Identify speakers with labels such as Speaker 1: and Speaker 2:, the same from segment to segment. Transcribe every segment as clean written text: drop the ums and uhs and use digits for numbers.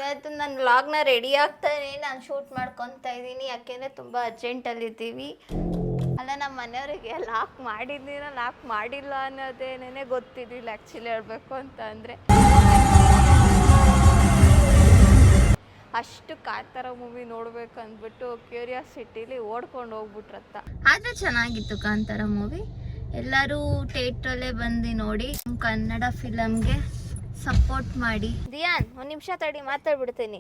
Speaker 1: ಇವತ್ತು ನನ್ನ ವ್ಲಾಗ್ನ ರೆಡಿ ಆಗ್ತಾನೆ ನಾನು ಶೂಟ್ ಮಾಡ್ಕೊತಾ ಇದ್ದೀನಿ. ಯಾಕೆಂದರೆ ತುಂಬ ಅರ್ಜೆಂಟಲ್ಲಿದ್ದೀವಿ. ಅಲ್ಲ, ನಮ್ಮ ಮನೆಯವರಿಗೆ ಲಾಕ್ ಮಾಡಿದ್ದೀನ ಲಾಕ್ ಮಾಡಿಲ್ಲ ಅನ್ನೋದೇನೇ ಗೊತ್ತಿದ್ದಿಲ್ಲ ಆ್ಯಕ್ಚುಲಿ ಹೇಳಬೇಕು ಅಂತ ಅಂದರೆ. ಅಷ್ಟು ಕಾಂತಾರ ಮೂವಿ ನೋಡಬೇಕು ಅಂದ್ಬಿಟ್ಟು ಕ್ಯೂರಿಯಾಸಿಟಿಲಿ ಓಡ್ಕೊಂಡು ಹೋಗ್ಬಿಟ್ರತ್ತ. ಆದರೆ ಚೆನ್ನಾಗಿತ್ತು ಕಾಂತಾರ ಮೂವಿ. ಎಲ್ಲರೂ ಥಿಯೇಟ್ರಲ್ಲೇ ಬಂದು ನೋಡಿ ಕನ್ನಡ ಫಿಲಮ್ಗೆ ಸಪೋರ್ಟ್ ಮಾಡಿ. ದಿಯಾನ್, ಒಂದು ನಿಮಿಷ ತಡಿ, ಮಾತಾಡ್ಬಿಡ್ತೀನಿ.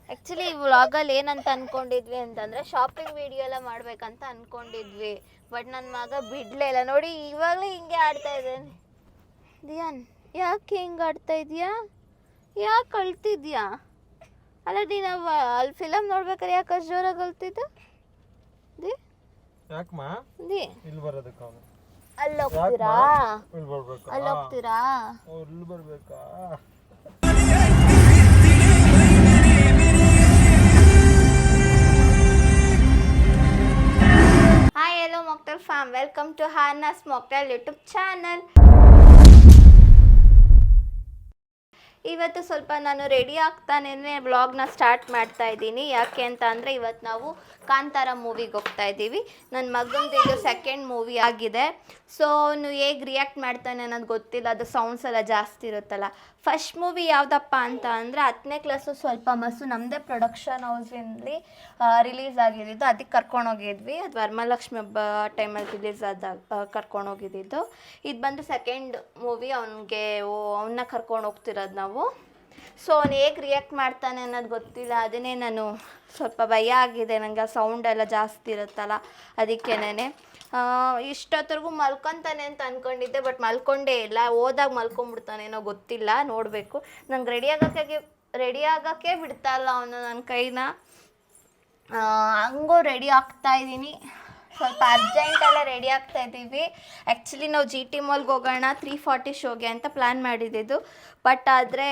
Speaker 1: ಆ್ಯಕ್ಚುಲಿ ಈ ವ್ಲಾಗಲ್ಲಿ ಏನಂತ ಅಂದ್ಕೊಂಡಿದ್ವಿ ಅಂತಂದರೆ ಶಾಪಿಂಗ್ ವಿಡಿಯೋ ಎಲ್ಲ ಮಾಡ್ಬೇಕಂತ ಅಂದ್ಕೊಂಡಿದ್ವಿ. ಬಟ್ ನನ್ನ ಮಗ ಬಿಡಲೇ ಇಲ್ಲ. ನೋಡಿ ಇವಾಗಲೇ ಹಿಂಗೆ ಆಡ್ತಾ ಇದ್ದಾನೆ. ದಿಯಾನ್, ಯಾಕೆ ಹಿಂಗೆ ಆಡ್ತಾ ಇದೆಯಾ? ಯಾಕೆ ಅಳ್ತಿದ್ಯಾ? ಅಲ್ಲ ನೀನು ಅಲ್ಲಿ ಫಿಲಮ್ ನೋಡ್ಬೇಕಾದ್ರೆ ಯಾಕೆ ಅಷ್ಟು ಜೋರಾಗಿ ಅಳ್ತಿದ್ದ? ದಿ
Speaker 2: ಯಾಕಮ್ಮ
Speaker 1: ದಿ
Speaker 2: ಇಲ್ಲಿ ಬರೋದಕ್ಕೆ
Speaker 1: ಅಲ್ಲಿ ಹೋಗ್ತೀರಾ?
Speaker 2: ಇಲ್ಲಿ ಬರ್ಬೇಕಾ?
Speaker 1: ಅಲ್ಲಿ ಹೋಗ್ತೀರಾ?
Speaker 2: ಇಲ್ಲಿ ಬರ್ಬೇಕಾ?
Speaker 1: Hi, hello Mocktail fam, welcome to Hana's Mocktail YouTube channel. ಇವತ್ತು ಸ್ವಲ್ಪ ನಾನು ರೆಡಿ ಆಗ್ತಾನೇ ವ್ಲಾಗ್ನ ಸ್ಟಾರ್ಟ್ ಮಾಡ್ತಾ ಇದ್ದೀನಿ. ಯಾಕೆ ಅಂತ ಅಂದರೆ ಇವತ್ತು ನಾವು ಕಾಂತಾರ ಮೂವಿಗೆ ಹೋಗ್ತಾ ಇದ್ದೀವಿ. ನನ್ನ ಮಗಂದು ಇದು ಸೆಕೆಂಡ್ ಮೂವಿ ಆಗಿದೆ. ಸೊ ಅವನು ಹೇಗೆ ರಿಯಾಕ್ಟ್ ಮಾಡ್ತಾನೆ ಅನ್ನೋದು ಗೊತ್ತಿಲ್ಲ. ಅದು ಸೌಂಡ್ಸ್ ಎಲ್ಲ ಜಾಸ್ತಿ ಇರುತ್ತಲ್ಲ. ಫಸ್ಟ್ ಮೂವಿ ಯಾವುದಪ್ಪ ಅಂತ ಅಂದರೆ 10ನೇ ಕ್ಲಾಸು ಸ್ವಲ್ಪ ಮಸ್ಸು ನಮ್ಮದೇ ಪ್ರೊಡಕ್ಷನ್ ಹೌಸಿನಲ್ಲಿ ರಿಲೀಸ್ ಆಗಿದ್ದು. ಅದಕ್ಕೆ ಕರ್ಕೊಂಡೋಗಿದ್ವಿ. ಅದು ವರಮಹಾಲಕ್ಷ್ಮಿ ಹಬ್ಬ ಟೈಮಲ್ಲಿ ರಿಲೀಸ್ ಆದಾಗ ಕರ್ಕೊಂಡೋಗಿದ್ದು. ಇದು ಬಂದು ಸೆಕೆಂಡ್ ಮೂವಿ. ಅವನ್ನ ಕರ್ಕೊಂಡು ಹೋಗ್ತಿರೋದು ನಾವು. ಸೊ ಅವ್ನು ಹೇಗೆ ರಿಯಾಕ್ಟ್ ಮಾಡ್ತಾನೆ ಅನ್ನೋದು ಗೊತ್ತಿಲ್ಲ. ಅದನ್ನೇ ನಾನು ಸ್ವಲ್ಪ ಭಯ ಆಗಿದೆ ನನಗೆ. ಸೌಂಡ್ ಎಲ್ಲ ಜಾಸ್ತಿ ಇರುತ್ತಲ್ಲ, ಅದಕ್ಕೇನೆ ಇಷ್ಟೊತ್ತರೆಗೂ ಮಲ್ಕೊತಾನೆ ಅಂತ ಅಂದ್ಕೊಂಡಿದ್ದೆ. ಬಟ್ ಮಲ್ಕೊಂಡೇ ಇಲ್ಲ. ಹೋದಾಗ ಮಲ್ಕೊಂಡ್ಬಿಡ್ತಾನೇನೋ ಗೊತ್ತಿಲ್ಲ, ನೋಡಬೇಕು. ನಂಗೆ ರೆಡಿ ಆಗೋಕ್ಕೆ ಬಿಡ್ತಾ ಇಲ್ಲ ಅವನು ನನ್ನ ಕೈನ. ಹಂಗೂ ರೆಡಿ ಆಗ್ತಾಯಿದ್ದೀನಿ. ಸ್ವಲ್ಪ ಅರ್ಜೆಂಟಲ್ಲೇ ರೆಡಿ ಆಗ್ತಾ ಇದ್ದೀವಿ. ಆ್ಯಕ್ಚುಲಿ ನಾವು GT ಮಾಲ್ಗೆ ಹೋಗೋಣ 3:40 ಶೋಗೆ ಅಂತ ಪ್ಲ್ಯಾನ್ ಮಾಡಿದ್ದು. ಬಟ್ ಆದರೆ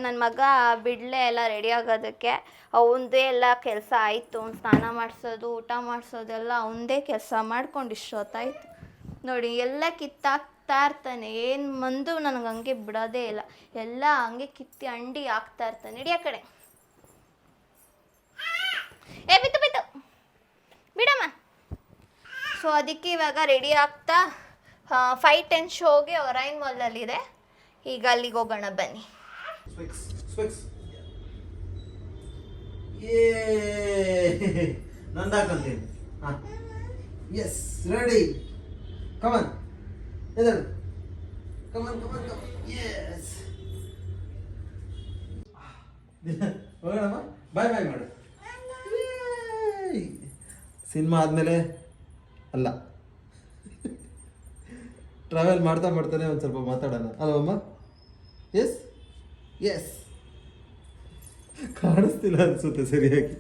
Speaker 1: ನನ್ನ ಮಗ ಬಿಡಲೇ ಎಲ್ಲ ರೆಡಿ ಆಗೋದಕ್ಕೆ. ಅವನದೇ ಎಲ್ಲ ಕೆಲಸ ಆಯಿತು. ಅವ್ನು ಸ್ನಾನ ಮಾಡಿಸೋದು, ಊಟ ಮಾಡಿಸೋದೆಲ್ಲ ಅವನದೇ ಕೆಲಸ ಮಾಡ್ಕೊಂಡು ಇಷ್ಟೊತ್ತಾಯಿತು. ನೋಡಿ ಎಲ್ಲ ಕಿತ್ತಾಕ್ತಾ ಇರ್ತಾನೆ. ಏನು ಮಂದು ನನಗೆ ಹಂಗೆ ಬಿಡೋದೇ ಇಲ್ಲ. ಎಲ್ಲ ಹಂಗೆ ಕಿತ್ತಿ ಅಂಡಿ ಹಾಕ್ತಾ ಇರ್ತಾನೆ. ನಡಿ ಆ ಕಡೆ. ಬಿತ್ತು ಬಿಡಮ್ಮ. ಸೊ ಅದಕ್ಕೆ ಇವಾಗ ರೆಡಿ ಆಗ್ತಾ 5:10 ಶೋಗೆ ಒರೈನ್ ಮಾಲಲ್ಲಿದೆ. ಈಗ ಅಲ್ಲಿಗೆ ಹೋಗೋಣ ಬನ್ನಿ.
Speaker 2: ನಂದಾಕಂತೀನಿ. Yes, ready. ಕಮನ್ ಎದಳು. ಕಮನ್. ಎಸ್, ಹೋಗೋಣಮ್ಮ. ಬಾಯ್ ಮಾಡು. ಸಿನಿಮಾ ಆದಮೇಲೆ ಅಲ್ಲ, ಟ್ರಾವೆಲ್ ಮಾಡ್ತಾನೆ ಒಂದು ಸ್ವಲ್ಪ ಮಾತಾಡೋಣ ಅಲ್ವಮ್ಮ? ಎಸ್ ಕಾಣಿಸ್ತಿಲ್ಲ ಅನಿಸುತ್ತೆ ಸರಿಯಾಗಿ.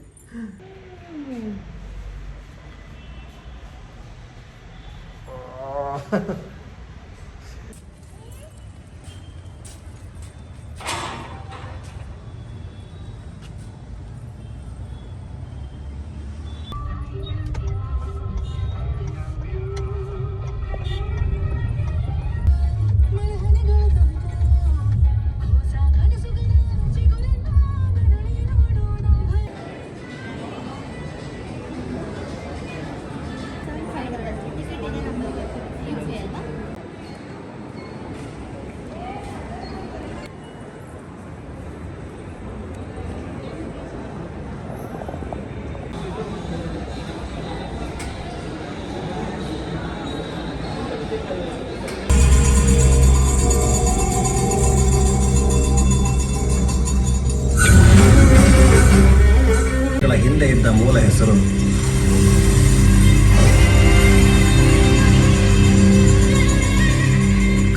Speaker 3: ಹಿಂದೆ ಇದ್ದ ಮೂಲ ಹೆಸರು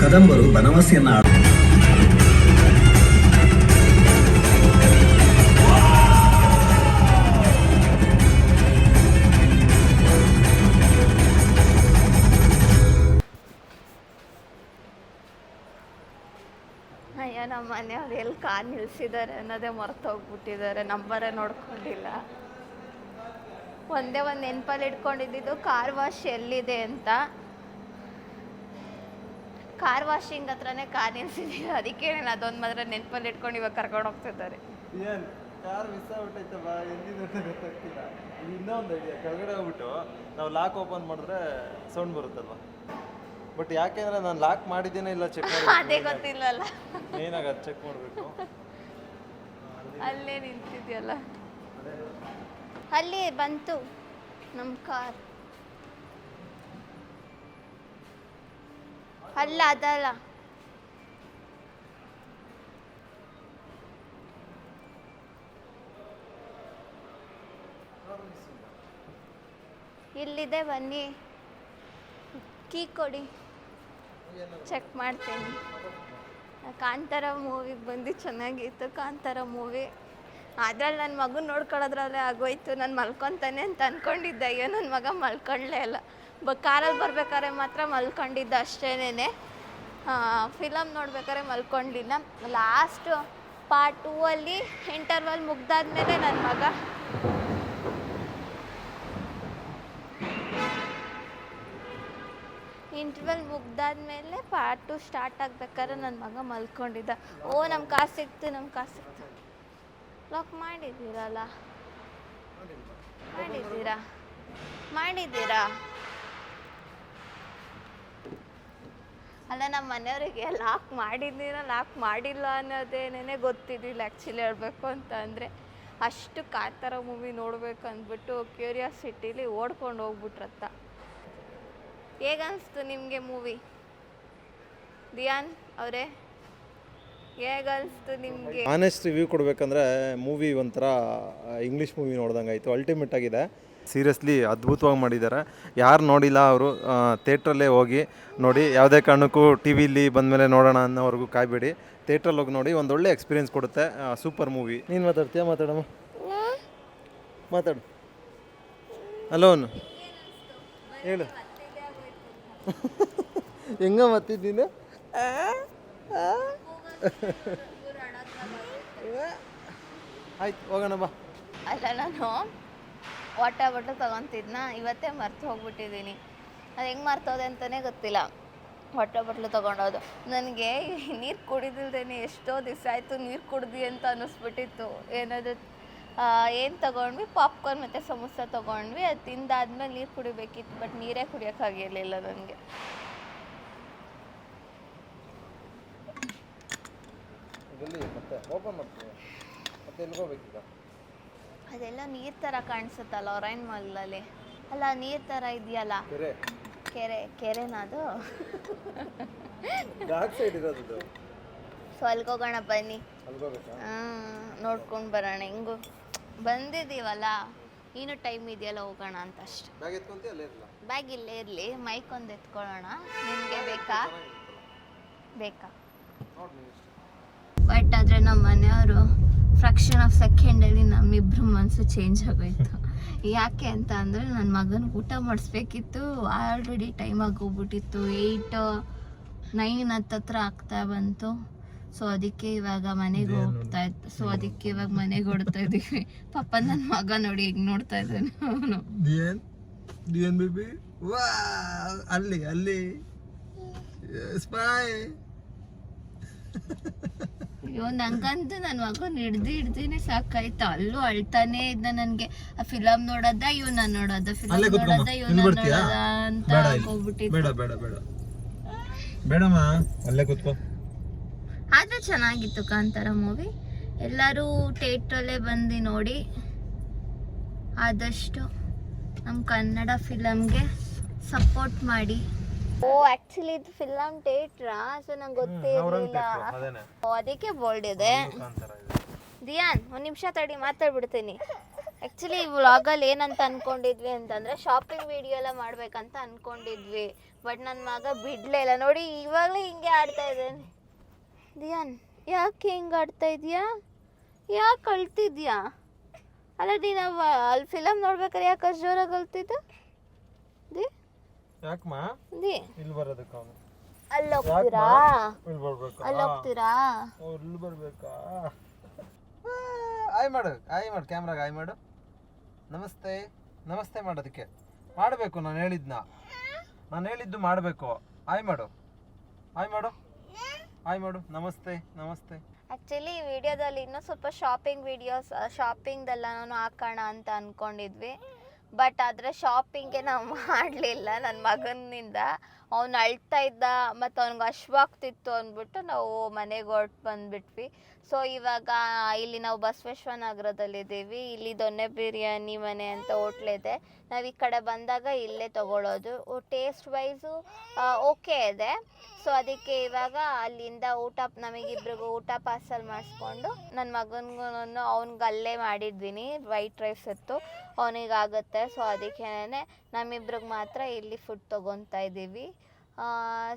Speaker 3: ಕದಂಬರು ಬನವಾಸಿಯನ್ನ
Speaker 1: ಅಯ್ಯೋ, ನಮ್ಮ ಮನೆಯವ್ರು ಎಲ್ಲಿ ಕಾರ್ ನಿಲ್ಲಿಸಿದ್ದಾರೆ ಅನ್ನೋದೇ ಮರ್ತೋಗ್ಬಿಟ್ಟಿದ್ದಾರೆ. ನಂಬರೇ ನೋಡ್ಕೊಂಡಿಲ್ಲ. ಒಂದೇ ಒಂದು ನೆನಪಲ್ಲಿ ಇಟ್ಕೊಂಡಿದ್ದು ಕಾರ್ ವಾಶ್ ಎಲ್ಲಿದೆ ಅಂತ. ಕಾರ್ ವಾಷಿಂಗ್ ಹತ್ರನೇ ಕಾರ್ ನಿಲ್ಸಿದ್ದೀವಿ. ಅದಕ್ಕೆ ನಾನು ಅದೊಂದು ಮಾತ್ರ ನೆನಪಲ್ಲಿ ಇಟ್ಕೊಂಡು ಇವಾಗ ಕರ್ಕೊಂಡು ಹೋಗ್ತಿದ್ದಾರೆ.
Speaker 2: ಕಾರ್ ಮಿಸ್ ಆಗ್ಬಿಟ್ಟೈತಲ್ಲ ಎಲ್ಲಿಂದ ಗೊತ್ತಾಗ್ತಿಲ್ಲ. ಇದು ಇನ್ನೊಂದು ಐಡಿಯಾ, ಕೆಳಗಡೆ ಹೋಗ್ಬಿಟ್ಟು ನಾವು ಲಾಕ್ ಓಪನ್ ಮಾಡಿದ್ರೆ ಸೌಂಡ್ ಬರುತ್ತಲ್ವ. ಬಟ್ ಯಾಕೆಂದ್ರೆ ನಾನು ಲಾಕ್ ಮಾಡಿದ್ದೇನೆ ಇಲ್ಲ ಚೆಕ್
Speaker 1: ಅದೇ ಗೊತ್ತಿಲ್ವಲ್ಲ.
Speaker 2: ಏನಾಗ ಅದು ಚೆಕ್ ಮಾಡಬೇಕು.
Speaker 1: ಅಲ್ಲೇ ನಿಂತಿದ್ಯಲ್ಲ, ಅಲ್ಲಿ ಬಂತು ನಮ್ಮ ಕಾರ್. ಅಲ್ಲ ಅದಲ್ಲ, ಇಲ್ಲಿದೆ, ಬನ್ನಿ ಕೀ ಕೊಡಿ, ಚೆಕ್ ಮಾಡ್ತೀನಿ. ಕಾಂತಾರ ಮೂವಿಗೆ ಬಂದು ಚೆನ್ನಾಗಿತ್ತು. ಕಾಂತಾರ ಮೂವಿ ಅದ್ರಲ್ಲಿ ನನ್ನ ಮಗನ ನೋಡ್ಕೊಳ್ಳೋದ್ರಲ್ಲೇ ಆಗೋಯ್ತು. ನಾನು ಮಲ್ಕೊತಾನೆ ಅಂತ ಅಂದ್ಕೊಂಡಿದ್ದೆ. ಅಯ್ಯೋ ನನ್ನ ಮಗ ಮಲ್ಕೊಳ್ಳೇ ಇಲ್ಲ. ಕಾರಲ್ಲಿ ಬರ್ಬೇಕಾದ್ರೆ ಮಾತ್ರ ಮಲ್ಕೊಂಡಿದ್ದ ಅಷ್ಟೇನೆ. ಫಿಲಮ್ ನೋಡ್ಬೇಕಾದ್ರೆ ಮಲ್ಕೊಂಡಿಲ್ಲ. ಲಾಸ್ಟ್ ಪಾರ್ಟ್ 2 ಅಲ್ಲಿ ಇಂಟರ್ವಲ್ ಮುಗ್ದಾದ್ಮೇಲೆ ನನ್ನ ಮಗ ಮುಗ್ದಾದ್ಮೇಲೆ ಪಾರ್ಟ್ 2 ಸ್ಟಾರ್ಟ್ ಆಗ್ಬೇಕಾದ್ರೆ ನನ್ನ ಮಗ ಮಲ್ಕೊಂಡಿದ್ದ. ಓ ನಮ್ಮ ಕಾಸು ಸಿಕ್ತು, ನಮ್ಮ ಕಾಸು ಸಿಕ್ತು. ಲಾಕ್ ಮಾಡಿದ್ದೀರಲ್ಲ, ಮಾಡಿದ್ದೀರಾ ಅಲ್ಲ, ನಮ್ಮ ಮನೆಯವರಿಗೆ ಲಾಕ್ ಮಾಡಿದ್ದೀರಾ ಲಾಕ್ ಮಾಡಿಲ್ಲ ಅನ್ನೋದೇನೇ ಗೊತ್ತಿದ್ದಿಲ್ಲ ಆ್ಯಕ್ಚುಲಿ ಹೇಳಬೇಕು ಅಂತ ಅಂದರೆ. ಅಷ್ಟು ಕಾಂತಾರ ಮೂವಿ ನೋಡಬೇಕು ಅಂದ್ಬಿಟ್ಟು ಕ್ಯೂರಿಯಾಸಿಟಿಲಿ ಓಡ್ಕೊಂಡು ಹೋಗ್ಬಿಟ್ರತ್ತ. ಹೇಗನ್ನಿಸ್ತು ನಿಮಗೆ ಮೂವಿ? ದಿಯಾನ್ ಅವರೇ, ಹೇಗನ್ನಿಸ್ತು ನಿಮಗೆ?
Speaker 4: ಆನೆಸ್ಟ್ ರಿವ್ಯೂ ಕೊಡಬೇಕಂದ್ರೆ ಮೂವಿ ಒಂಥರ ಇಂಗ್ಲೀಷ್ ಮೂವಿ ನೋಡ್ದಂಗೆ ಆಯಿತು. ಅಲ್ಟಿಮೇಟ್ ಆಗಿದೆ. ಸೀರಿಯಸ್ಲಿ ಅದ್ಭುತವಾಗಿ ಮಾಡಿದ್ದಾರೆ. ಯಾರು ನೋಡಿಲ್ಲ ಅವರು ಥಿಯೇಟ್ರಲ್ಲೇ ಹೋಗಿ ನೋಡಿ. ಯಾವುದೇ ಕಾರಣಕ್ಕೂ ಟಿ ವಿಲಿ ಬಂದಮೇಲೆ ನೋಡೋಣ ಅನ್ನೋವರೆಗೂ ಕಾಯಬೇಡಿ. ಥಿಯೇಟ್ರಲ್ಲಿ ಹೋಗಿ ನೋಡಿ, ಒಂದೊಳ್ಳೆ ಎಕ್ಸ್ಪೀರಿಯೆನ್ಸ್ ಕೊಡುತ್ತೆ. Super movie. ನೀನು ಮಾತಾಡ್ತೀಯಾ? ಮಾತಾಡಮ್ಮ, ಮಾತಾಡು. ಅಲೋನ್ ಹೇಳು. ಹೆಂಗ ಮತ್ತಿದ್ದೀನು? ಆಯ್ತು, ಹೋಗೋಣ ಬಾ.
Speaker 1: ಅಲ್ಲ, ನಾನು ವಾಟರ್ ಬಾಟಲ್ ತೊಗೊತಿದ್ನ, ಇವತ್ತೇ ಮರ್ತು ಹೋಗ್ಬಿಟ್ಟಿದ್ದೀನಿ. ಅದು ಹೆಂಗೆ ಮರ್ತೋದೆ ಅಂತಲೇ ಗೊತ್ತಿಲ್ಲ. ವಾಟರ್ ಬಾಟ್ಲು ತೊಗೊಂಡೋದು. ನನಗೆ ನೀರು ಕುಡಿದಿಲ್ದೇನೆ ಎಷ್ಟೋ ದಿವಸ ಆಯಿತು ನೀರು ಕುಡ್ದು ಅಂತ ಅನ್ನಿಸ್ಬಿಟ್ಟಿತ್ತು. ಏನು ತೊಗೊಂಡ್ವಿ? ಪಾಪ್ಕಾರ್ನ್ ಮತ್ತು ಸಮೋಸ ತೊಗೊಂಡ್ವಿ. ಅದು ತಿಂದಾದ್ಮೇಲೆ ನೀರು ಕುಡಿಬೇಕಿತ್ತು, ಬಟ್ ನೀರೇ ಕುಡಿಯೋಕ್ಕಾಗಿರಲಿಲ್ಲ ನನಗೆ. ಅದೆಲ್ಲ ನೀರು ಥರ ಕಾಣಿಸುತ್ತಲ್ಲ ಒರೈನ್ ಮಾಲಲ್ಲಿ. ಅಲ್ಲ, ನೀರು ಥರ ಇದೆಯಲ್ಲ, ಕೆರೆನದು. ಸೊ ಅಲ್ಗೋಗೋಣ ಬನ್ನಿ, ನೋಡ್ಕೊಂಡು ಬರೋಣ. ಹೆಂಗು ಬಂದಿದ್ದೀವಲ್ಲ, ಇನ್ನೂ ಟೈಮ್ ಇದೆಯಲ್ಲ, ಹೋಗೋಣ ಅಂತ ಅಷ್ಟೆ. ಬ್ಯಾಗ್ ಇಲ್ಲೇ ಇರಲಿ, ಮೈಕ್ ಒಂದು ಎತ್ಕೊಳ್ಳೋಣ. ನಿಮಗೆ ಬೇಕಾ? ಬಟ್ ಆದರೆ ನಮ್ಮ ಮನೆಯವರು ಫ್ರಾಕ್ಷನ್ ಆಫ್ ಸೆಕೆಂಡಲ್ಲಿ ನಮ್ಮಿಬ್ರು ಮನಸ್ಸು ಚೇಂಜ್ ಆಗೋಯ್ತು. ಯಾಕೆ ಅಂತ ಅಂದರೆ ನನ್ನ ಮಗನ ಊಟ ಮಾಡಿಸ್ಬೇಕಿತ್ತು. Already time ಆಗೋಗ್ಬಿಟ್ಟಿತ್ತು. 8-9 ಹತ್ತತ್ರ ಆಗ್ತಾ ಬಂತು. ಸೊ ಅದಕ್ಕೆ ಇವಾಗ ಮನೆಗೆ ಹೋಗ್ತಾ ಇತ್ತು. ಸೊ ಅದಕ್ಕೆ ಇವಾಗ ಮನೆಗೆ ಹೊಡ್ತಾ ಇದ್ದೀವಿ. ಪಾಪ ನನ್ನ ಮಗ ನೋಡಿ ಹೆಂಗೆ ನೋಡ್ತಾ ಇದ್ದಾನೆ ಅವನು.
Speaker 2: ದಿಯನ್ ಬೇಬಿ, ವಾ ಅಲ್ಲಿ ಅಲ್ಲಿ ಸ್ಮೈಲ್.
Speaker 1: ಅಯ್ಯೋ, ನಂಗಂತೂ ನನ್ನ ಮಗನ ಹಿಡ್ದಿನೇ ಸಾಕಾಯ್ತು. ಅಲ್ಲೂ ಅಳ್ತಾನೆ ಇದ್ದ. ನನಗೆ ಆ ಫಿಲಮ್ ನೋಡೋದ ಇವನ್ನ ನೋಡೋದ, ಫಿಲಮ್ ನೋಡೋದ ಇವನ್ನ ನೋಡೋದ ಅಂತ ಹೋಗ್ಬಿಟ್ಟಿತ್ತು.
Speaker 2: ಬೇಡ ಬೇಡ ಬೇಡ ಬೇಡಮ್ಮ, ಅಲ್ಲೇ ಕೂತ್ಕೋ.
Speaker 1: ಆದ್ರೆ ಚೆನ್ನಾಗಿತ್ತು ಕಾಂತಾರ ಮೂವಿ. ಎಲ್ಲರೂ ಥಿಯೇಟ್ರಲ್ಲೇ ಬಂದು ನೋಡಿ. ಆದಷ್ಟು ನಮ್ಮ ಕನ್ನಡ ಫಿಲಮ್ಗೆ ಸಪೋರ್ಟ್ ಮಾಡಿ. ಓ, ಆಕ್ಚುಲಿ ಇದು ಫಿಲಮ್ ಥಿಯೇಟ್ರಾ? ಸೊ ನಂಗೆ ಗೊತ್ತೇ ಇರಲಿಲ್ಲ. ಅದಕ್ಕೆ ಬೋಲ್ಡ್ ಇದೆ. ದಿಯಾನ್, ಒಂದು ನಿಮಿಷ ತಡಿ, ಮಾತಾಡ್ಬಿಡ್ತೀನಿ. ಆ್ಯಕ್ಚುಲಿ ಈ ವ್ಲಾಗಲ್ಲಿ ಏನಂತ ಅಂದ್ಕೊಂಡಿದ್ವಿ ಅಂತಂದರೆ ಶಾಪಿಂಗ್ ವಿಡಿಯೋ ಎಲ್ಲ ಮಾಡ್ಬೇಕಂತ ಅಂದ್ಕೊಂಡಿದ್ವಿ. ಬಟ್ ನನ್ನ ಮಗ ಬಿಡಲೇ ಇಲ್ಲ. ನೋಡಿ, ಇವಾಗಲೇ ಹಿಂಗೆ ಆಡ್ತಾ ಇದ್ದಾನೆ. ದಿಯಾನ್, ಯಾಕೆ ಹಿಂಗೆ ಆಡ್ತಾ ಇದೆಯಾ? ಯಾಕೆ ಅಳ್ತಿದ್ಯಾ? ಅಲ್ಲ, ನೀನು ಅಲ್ಲಿ ಫಿಲಮ್ ನೋಡ್ಬೇಕಾದ್ರೆ ಯಾಕೆ ಅಷ್ಟು ಜೋರಾಗಿ ಅಳ್ತಿದ್ದ?
Speaker 2: ಯಾಕಮ್ಮ ಇಲ್ಲಿ ಬರೋದಕ್ಕೆ?
Speaker 1: ಅಲ್ಲಿ ಹೋಗ್ತೀರಾ? ಅಲ್ಲಿ ಹೋಗ್ತೀರಾ?
Speaker 2: ಇಲ್ಲಿ ಬರ್ಬೇಕಾ? ಆಯ್ ಮಾಡು, ಆಯ್ ಮಾಡು, ಕ್ಯಾಮ್ರಾಗ ಆಯ್ ಮಾಡು. ನಮಸ್ತೆ ನಮಸ್ತೆ ಮಾಡೋದಕ್ಕೆ ಮಾಡಬೇಕು. ನಾನು ಹೇಳಿದ್ದು ಮಾಡಬೇಕು. ಆಯ್ ಮಾಡು, ಆಯ್ ಮಾಡು, ಆಯ್ ಮಾಡು. ನಮಸ್ತೆ ನಮಸ್ತೆ.
Speaker 1: ಆ್ಯಕ್ಚುಲಿ ಈ ವಿಡಿಯೋದಲ್ಲಿ ಇನ್ನೂ ಸ್ವಲ್ಪ ಶಾಪಿಂಗ್ ವಿಡಿಯೋಸ್ ಶಾಪಿಂಗ್ದೆಲ್ಲನೂ ಹಾಕೋಣ ಅಂತ ಅಂದ್ಕೊಂಡಿದ್ವಿ. ಬಟ್ ಆದರೆ ಶಾಪಿಂಗ್ಗೆ ನಾವು ಮಾಡಲಿಲ್ಲ ನನ್ನ ಮಗನಿಂದ. ಅವ್ನು ಅಳ್ತಾ ಇದ್ದ ಮತ್ತು ಅವ್ನಿಗೆ ಹಶ್ವಾಗ್ತಿತ್ತು ಅಂದ್ಬಿಟ್ಟು ನಾವು ಮನೆಗೆ ಹೊರಟು ಬಂದುಬಿಟ್ವಿ. ಸೊ ಇವಾಗ ಇಲ್ಲಿ ನಾವು ಬಸವೇಶ್ವರ ನಗರದಲ್ಲಿದ್ದೀವಿ. ಇಲ್ಲಿ ದೊನ್ನೆ ಬಿರಿಯಾನಿ ಮನೆ ಅಂತ ಹೋಟ್ಲಿದೆ. ನಾವು ಈ ಕಡೆ ಬಂದಾಗ ಇಲ್ಲೇ ತೊಗೊಳ್ಳೋದು. ಟೇಸ್ಟ್ ವೈಸು ಓಕೆ ಇದೆ. ಸೊ ಅದಕ್ಕೆ ಇವಾಗ ಅಲ್ಲಿಂದ ನಮಗಿಬ್ರಿಗೂ ಊಟ ಪಾರ್ಸಲ್ ಮಾಡಿಸ್ಕೊಂಡು ನನ್ನ ಮಗನಿಗೂ ಅವ್ನಿಗೆ ಅಲ್ಲೇ ಮಾಡಿದ್ವಿ. ವೈಟ್ ರೈಸ್ ಇತ್ತು, ಅವನಿಗಾಗುತ್ತೆ. ಸೊ ಅದಕ್ಕೇ ನಮ್ಮಿಬ್ರಿಗೆ ಮಾತ್ರ ಇಲ್ಲಿ ಫುಡ್ ತೊಗೊತಾ ಇದ್ದೀವಿ.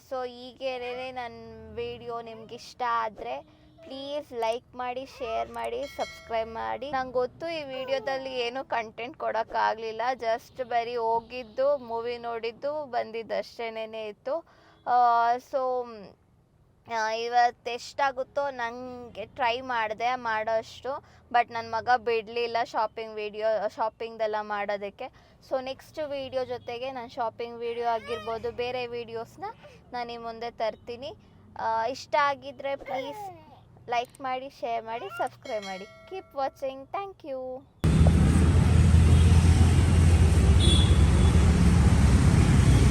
Speaker 1: ಸೊ ಹೀಗೆ ನನ್ನ ವಿಡಿಯೋ ನಿಮ್ಗೆ ಇಷ್ಟ ಆದರೆ ಪ್ಲೀಸ್ ಲೈಕ್ ಮಾಡಿ, ಶೇರ್ ಮಾಡಿ, ಸಬ್ಸ್ಕ್ರೈಬ್ ಮಾಡಿ. ನಂಗೆ ಗೊತ್ತು ಈ ವಿಡಿಯೋದಲ್ಲಿ ಏನೂ ಕಂಟೆಂಟ್ ಕೊಡೋಕ್ಕಾಗಲಿಲ್ಲ. ಜಸ್ಟ್ ಬರೀ ಹೋಗಿದ್ದು, ಮೂವಿ ನೋಡಿದ್ದು, ಬಂದಿದ್ದು ಅಷ್ಟೇನೇ ಇತ್ತು. ಸೊ ಇವತ್ತು ಎಷ್ಟಾಗುತ್ತೋ ನನಗೆ ಟ್ರೈ ಮಾಡಿದೆ ಮಾಡೋಷ್ಟು. ಬಟ್ ನನ್ನ ಮಗ ಬಿಡಲಿಲ್ಲ ಶಾಪಿಂಗ್ದೆಲ್ಲ ಮಾಡೋದಕ್ಕೆ. ಸೊ ನೆಕ್ಸ್ಟ್ ವೀಡಿಯೋ ಜೊತೆಗೆ ನಾನು ಶಾಪಿಂಗ್ ವೀಡಿಯೋ ಆಗಿರ್ಬೋದು, ಬೇರೆ ವೀಡಿಯೋಸ್ನ ನಾನು ನಿಮ್ಮ ಮುಂದೆ ತರ್ತೀನಿ. ಇಷ್ಟ ಆಗಿದ್ದರೆ ಪ್ಲೀಸ್ ಲೈಕ್ ಮಾಡಿ, ಶೇರ್ ಮಾಡಿ, ಸಬ್ಸ್ಕ್ರೈಬ್ ಮಾಡಿ. Keep watching. Thank you.